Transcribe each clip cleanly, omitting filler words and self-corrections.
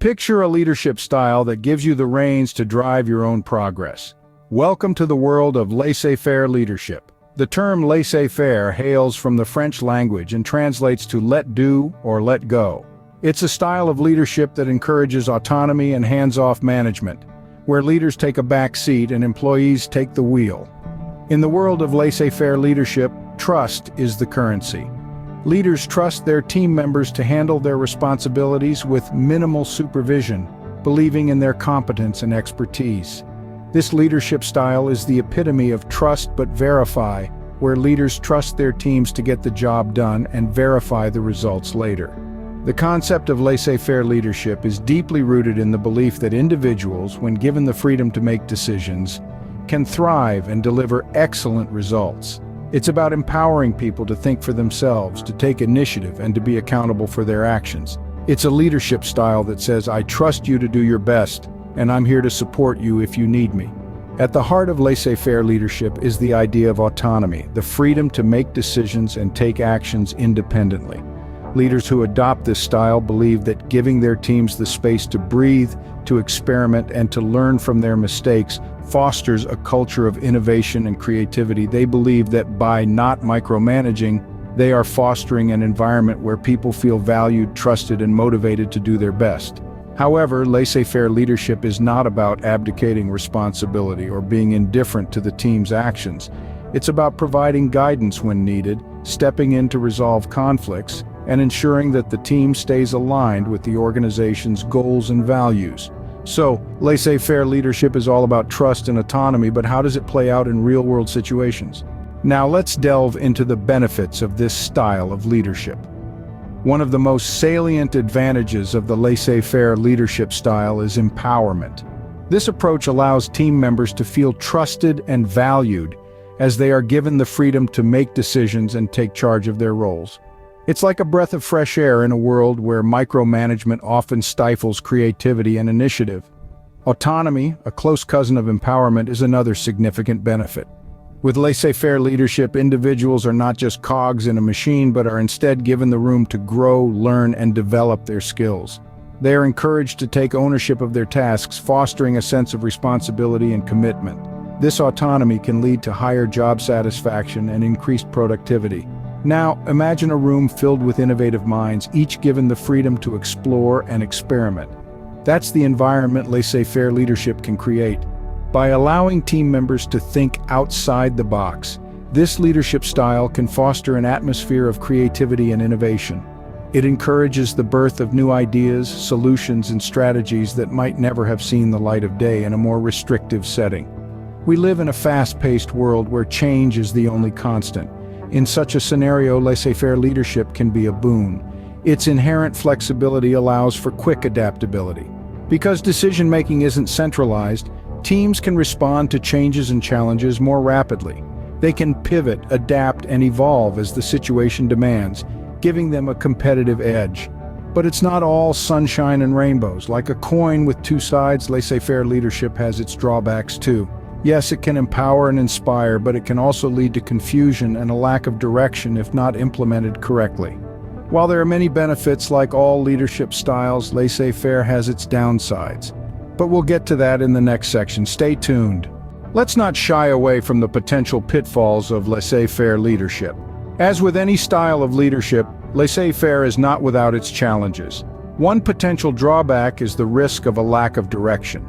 Picture a leadership style that gives you the reins to drive your own progress. Welcome to the world of laissez-faire leadership. The term laissez-faire hails from the French language and translates to let do or let go. It's a style of leadership that encourages autonomy and hands-off management, where leaders take a back seat and employees take the wheel. In the world of laissez-faire leadership, trust is the currency. Leaders trust their team members to handle their responsibilities with minimal supervision, believing in their competence and expertise. This leadership style is the epitome of trust but verify, where leaders trust their teams to get the job done and verify the results later. The concept of laissez-faire leadership is deeply rooted in the belief that individuals, when given the freedom to make decisions, can thrive and deliver excellent results. It's about empowering people to think for themselves, to take initiative, and to be accountable for their actions. It's a leadership style that says, I trust you to do your best, and I'm here to support you if you need me. At the heart of laissez-faire leadership is the idea of autonomy, the freedom to make decisions and take actions independently. Leaders who adopt this style believe that giving their teams the space to breathe, to experiment, and to learn from their mistakes fosters a culture of innovation and creativity. They believe that by not micromanaging, they are fostering an environment where people feel valued, trusted, and motivated to do their best. However, laissez-faire leadership is not about abdicating responsibility or being indifferent to the team's actions. It's about providing guidance when needed, stepping in to resolve conflicts, and ensuring that the team stays aligned with the organization's goals and values. So, laissez-faire leadership is all about trust and autonomy, but how does it play out in real-world situations? Now let's delve into the benefits of this style of leadership. One of the most salient advantages of the laissez-faire leadership style is empowerment. This approach allows team members to feel trusted and valued as they are given the freedom to make decisions and take charge of their roles. It's like a breath of fresh air in a world where micromanagement often stifles creativity and initiative. Autonomy, a close cousin of empowerment, is another significant benefit. With laissez-faire leadership, individuals are not just cogs in a machine, but are instead given the room to grow, learn, and develop their skills. They are encouraged to take ownership of their tasks, fostering a sense of responsibility and commitment. This autonomy can lead to higher job satisfaction and increased productivity. Now, imagine a room filled with innovative minds, each given the freedom to explore and experiment. That's the environment laissez-faire leadership can create. By allowing team members to think outside the box, this leadership style can foster an atmosphere of creativity and innovation. It encourages the birth of new ideas, solutions, and strategies that might never have seen the light of day in a more restrictive setting. We live in a fast-paced world where change is the only constant. In such a scenario, laissez-faire leadership can be a boon. Its inherent flexibility allows for quick adaptability. Because decision-making isn't centralized, teams can respond to changes and challenges more rapidly. They can pivot, adapt, and evolve as the situation demands, giving them a competitive edge. But it's not all sunshine and rainbows. Like a coin with two sides, laissez-faire leadership has its drawbacks too. Yes, it can empower and inspire, but it can also lead to confusion and a lack of direction if not implemented correctly. While there are many benefits, like all leadership styles, laissez-faire has its downsides. But we'll get to that in the next section. Stay tuned. Let's not shy away from the potential pitfalls of laissez-faire leadership. As with any style of leadership, laissez-faire is not without its challenges. One potential drawback is the risk of a lack of direction.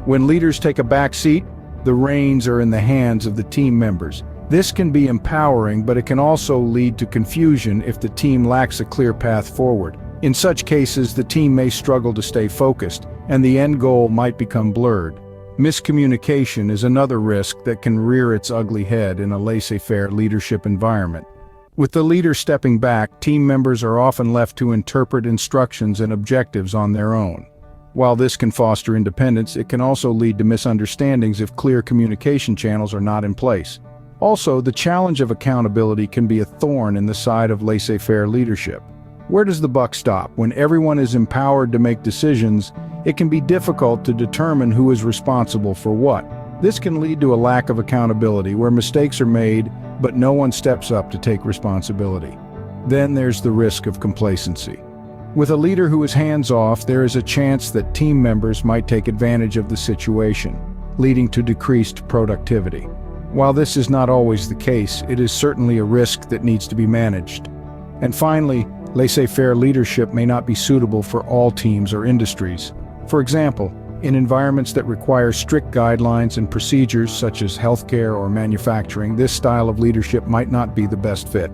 When leaders take a back seat, the reins are in the hands of the team members. This can be empowering, but it can also lead to confusion if the team lacks a clear path forward. In such cases, the team may struggle to stay focused, and the end goal might become blurred. Miscommunication is another risk that can rear its ugly head in a laissez-faire leadership environment. With the leader stepping back, team members are often left to interpret instructions and objectives on their own. While this can foster independence, it can also lead to misunderstandings if clear communication channels are not in place. Also, the challenge of accountability can be a thorn in the side of laissez-faire leadership. Where does the buck stop? When everyone is empowered to make decisions, it can be difficult to determine who is responsible for what. This can lead to a lack of accountability, where mistakes are made, but no one steps up to take responsibility. Then there's the risk of complacency. With a leader who is hands-off, there is a chance that team members might take advantage of the situation, leading to decreased productivity. While this is not always the case, it is certainly a risk that needs to be managed. And finally, laissez-faire leadership may not be suitable for all teams or industries. For example, in environments that require strict guidelines and procedures such as healthcare or manufacturing, this style of leadership might not be the best fit.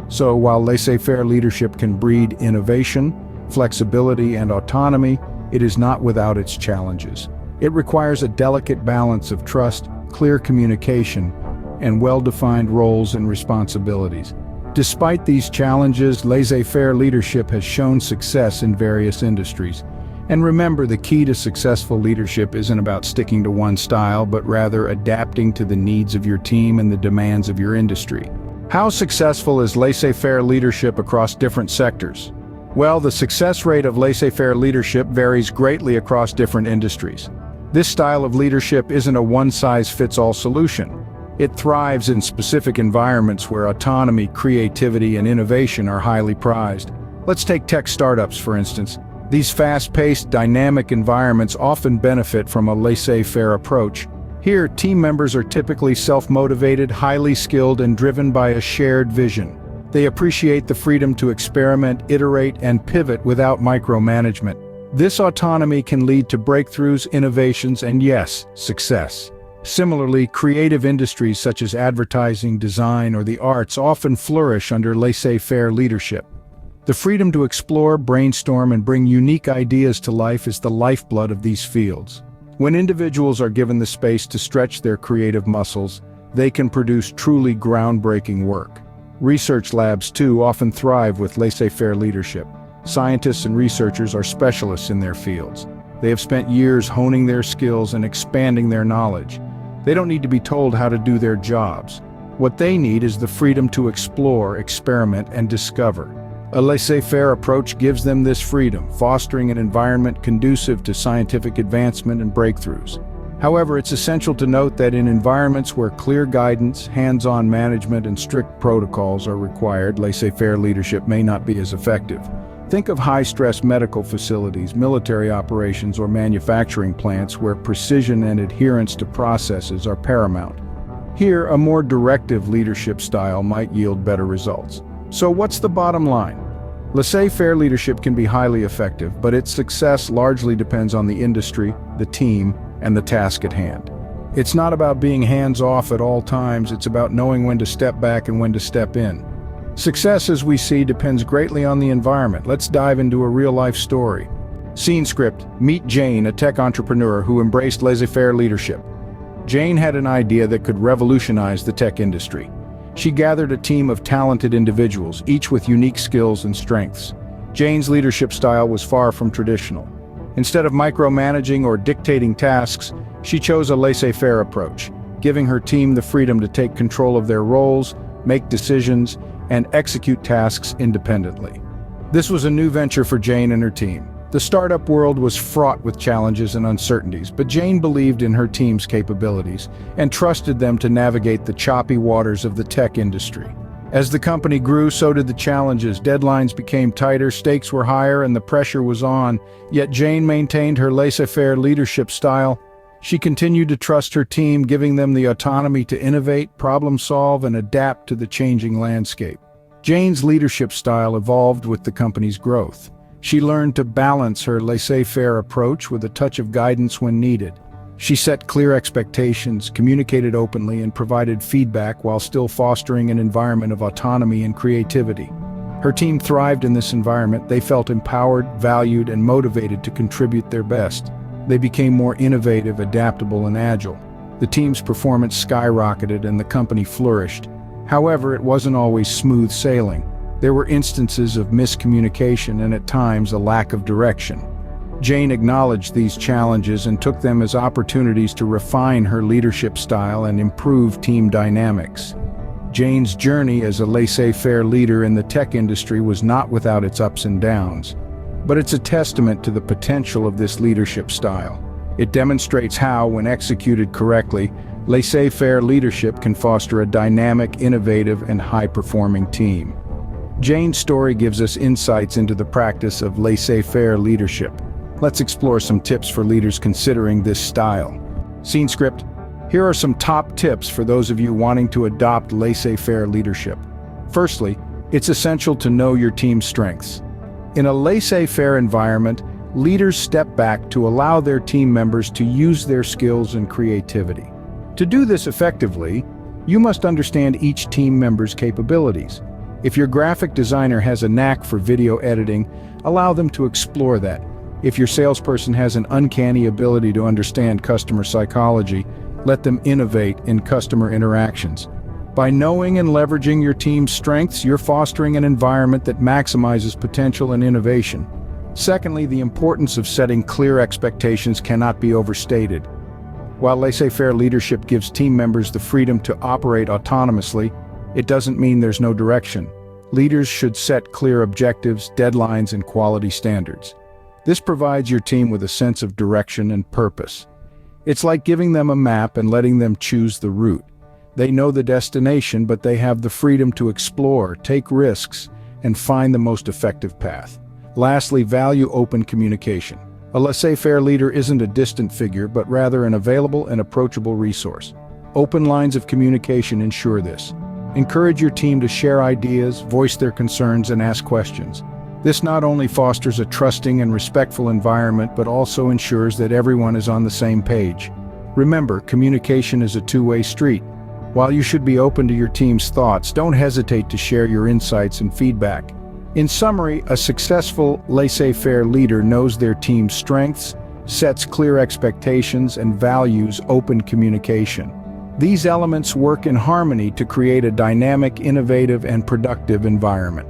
So while laissez-faire leadership can breed innovation, flexibility, and autonomy, it is not without its challenges. It requires a delicate balance of trust, clear communication, and well-defined roles and responsibilities. Despite these challenges, laissez-faire leadership has shown success in various industries. And remember, the key to successful leadership isn't about sticking to one style, but rather adapting to the needs of your team and the demands of your industry. How successful is laissez-faire leadership across different sectors? Well, the success rate of laissez-faire leadership varies greatly across different industries. This style of leadership isn't a one-size-fits-all solution. It thrives in specific environments where autonomy, creativity, and innovation are highly prized. Let's take tech startups, for instance. These fast-paced, dynamic environments often benefit from a laissez-faire approach. Here, team members are typically self-motivated, highly skilled, and driven by a shared vision. They appreciate the freedom to experiment, iterate, and pivot without micromanagement. This autonomy can lead to breakthroughs, innovations, and yes, success. Similarly, creative industries such as advertising, design, or the arts often flourish under laissez-faire leadership. The freedom to explore, brainstorm, and bring unique ideas to life is the lifeblood of these fields. When individuals are given the space to stretch their creative muscles, they can produce truly groundbreaking work. Research labs, too, often thrive with laissez-faire leadership. Scientists and researchers are specialists in their fields. They have spent years honing their skills and expanding their knowledge. They don't need to be told how to do their jobs. What they need is the freedom to explore, experiment, and discover. A laissez-faire approach gives them this freedom, fostering an environment conducive to scientific advancement and breakthroughs. However, it's essential to note that in environments where clear guidance, hands-on management, and strict protocols are required, laissez-faire leadership may not be as effective. Think of high-stress medical facilities, military operations, or manufacturing plants where precision and adherence to processes are paramount. Here, a more directive leadership style might yield better results. So what's the bottom line? Laissez-faire leadership can be highly effective, but its success largely depends on the industry, the team, and the task at hand. It's not about being hands-off at all times, it's about knowing when to step back and when to step in. Success, as we see, depends greatly on the environment. Let's dive into a real-life story. Scene script: meet Jane, a tech entrepreneur who embraced laissez-faire leadership. Jane had an idea that could revolutionize the tech industry. She gathered a team of talented individuals, each with unique skills and strengths. Jane's leadership style was far from traditional. Instead of micromanaging or dictating tasks, she chose a laissez-faire approach, giving her team the freedom to take control of their roles, make decisions, and execute tasks independently. This was a new venture for Jane and her team. The startup world was fraught with challenges and uncertainties, but Jane believed in her team's capabilities and trusted them to navigate the choppy waters of the tech industry. As the company grew, so did the challenges. Deadlines became tighter, stakes were higher, and the pressure was on. Yet Jane maintained her laissez-faire leadership style. She continued to trust her team, giving them the autonomy to innovate, problem solve, and adapt to the changing landscape. Jane's leadership style evolved with the company's growth. She learned to balance her laissez-faire approach with a touch of guidance when needed. She set clear expectations, communicated openly, and provided feedback while still fostering an environment of autonomy and creativity. Her team thrived in this environment. They felt empowered, valued, and motivated to contribute their best. They became more innovative, adaptable, and agile. The team's performance skyrocketed and the company flourished. However, it wasn't always smooth sailing. There were instances of miscommunication and at times a lack of direction. Jane acknowledged these challenges and took them as opportunities to refine her leadership style and improve team dynamics. Jane's journey as a laissez-faire leader in the tech industry was not without its ups and downs, but it's a testament to the potential of this leadership style. It demonstrates how, when executed correctly, laissez-faire leadership can foster a dynamic, innovative, and high-performing team. Jane's story gives us insights into the practice of laissez-faire leadership. Let's explore some tips for leaders considering this style. Scene script. Here are some top tips for those of you wanting to adopt laissez-faire leadership. Firstly, it's essential to know your team's strengths. In a laissez-faire environment, leaders step back to allow their team members to use their skills and creativity. To do this effectively, you must understand each team member's capabilities. If your graphic designer has a knack for video editing, allow them to explore that. If your salesperson has an uncanny ability to understand customer psychology, let them innovate in customer interactions. By knowing and leveraging your team's strengths, you're fostering an environment that maximizes potential and innovation. Secondly, the importance of setting clear expectations cannot be overstated. While laissez-faire leadership gives team members the freedom to operate autonomously, it doesn't mean there's no direction. Leaders should set clear objectives, deadlines, and quality standards. This provides your team with a sense of direction and purpose. It's like giving them a map and letting them choose the route. They know the destination, but they have the freedom to explore, take risks, and find the most effective path. Lastly, value open communication. A laissez-faire leader isn't a distant figure, but rather an available and approachable resource. Open lines of communication ensure this. Encourage your team to share ideas, voice their concerns, and ask questions. This not only fosters a trusting and respectful environment, but also ensures that everyone is on the same page. Remember, communication is a two-way street. While you should be open to your team's thoughts, don't hesitate to share your insights and feedback. In summary, a successful laissez-faire leader knows their team's strengths, sets clear expectations, and values open communication. These elements work in harmony to create a dynamic, innovative, and productive environment.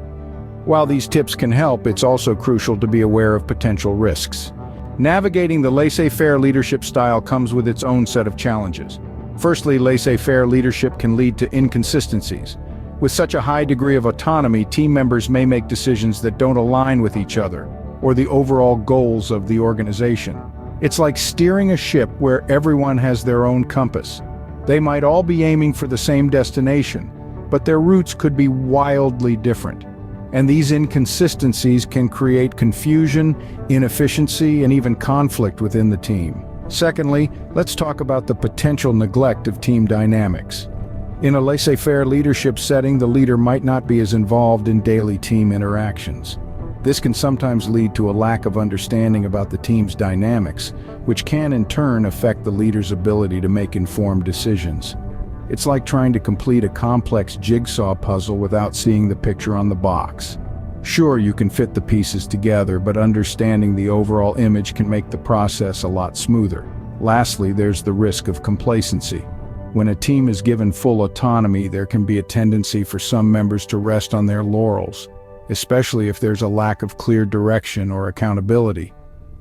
While these tips can help, it's also crucial to be aware of potential risks. Navigating the laissez-faire leadership style comes with its own set of challenges. Firstly, laissez-faire leadership can lead to inconsistencies. With such a high degree of autonomy, team members may make decisions that don't align with each other or the overall goals of the organization. It's like steering a ship where everyone has their own compass. They might all be aiming for the same destination, but their routes could be wildly different. And these inconsistencies can create confusion, inefficiency, and even conflict within the team. Secondly, let's talk about the potential neglect of team dynamics. In a laissez-faire leadership setting, the leader might not be as involved in daily team interactions. This can sometimes lead to a lack of understanding about the team's dynamics, which can in turn affect the leader's ability to make informed decisions. It's like trying to complete a complex jigsaw puzzle without seeing the picture on the box. Sure, you can fit the pieces together, but understanding the overall image can make the process a lot smoother. Lastly, there's the risk of complacency. When a team is given full autonomy, there can be a tendency for some members to rest on their laurels, especially if there's a lack of clear direction or accountability.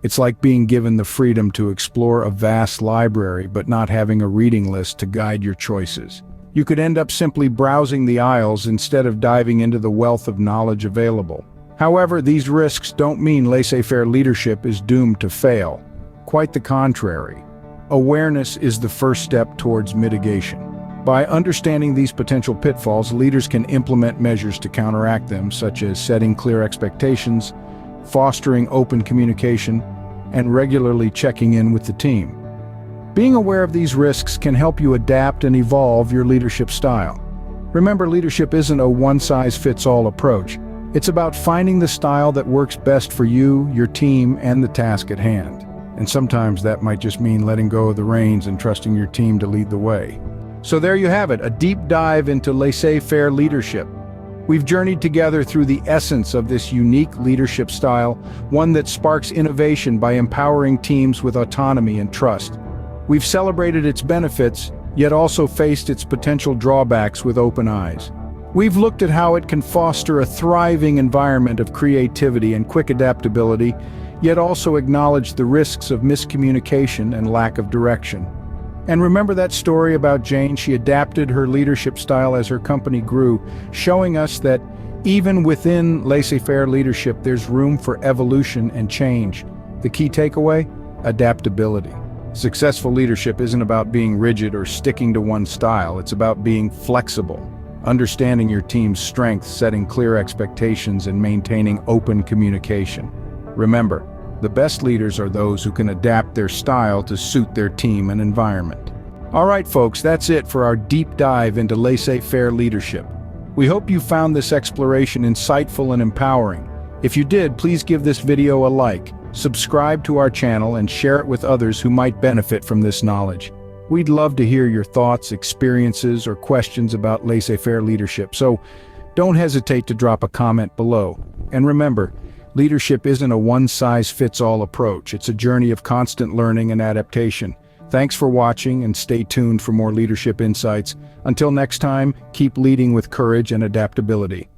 It's like being given the freedom to explore a vast library but not having a reading list to guide your choices. You could end up simply browsing the aisles instead of diving into the wealth of knowledge available. However, these risks don't mean laissez-faire leadership is doomed to fail. Quite the contrary. Awareness is the first step towards mitigation. By understanding these potential pitfalls, leaders can implement measures to counteract them, such as setting clear expectations, fostering open communication, and regularly checking in with the team. Being aware of these risks can help you adapt and evolve your leadership style. Remember, leadership isn't a one-size-fits-all approach. It's about finding the style that works best for you, your team, and the task at hand. And sometimes that might just mean letting go of the reins and trusting your team to lead the way. So there you have it, a deep dive into laissez-faire leadership. We've journeyed together through the essence of this unique leadership style, one that sparks innovation by empowering teams with autonomy and trust. We've celebrated its benefits, yet also faced its potential drawbacks with open eyes. We've looked at how it can foster a thriving environment of creativity and quick adaptability, yet also acknowledge the risks of miscommunication and lack of direction. And remember that story about Jane? She adapted her leadership style as her company grew, showing us that even within laissez-faire leadership, there's room for evolution and change. The key takeaway? Adaptability. Successful leadership isn't about being rigid or sticking to one style. It's about being flexible. understanding your team's strengths, setting clear expectations, and maintaining open communication. Remember, the best leaders are those who can adapt their style to suit their team and environment. All right, folks, that's it for our deep dive into laissez-faire leadership. We hope you found this exploration insightful and empowering. If you did, please give this video a like, subscribe to our channel, and share it with others who might benefit from this knowledge. We'd love to hear your thoughts, experiences, or questions about laissez-faire leadership, so don't hesitate to drop a comment below. And remember, leadership isn't a one-size-fits-all approach. It's a journey of constant learning and adaptation. Thanks for watching, and stay tuned for more leadership insights. Until next time, keep leading with courage and adaptability.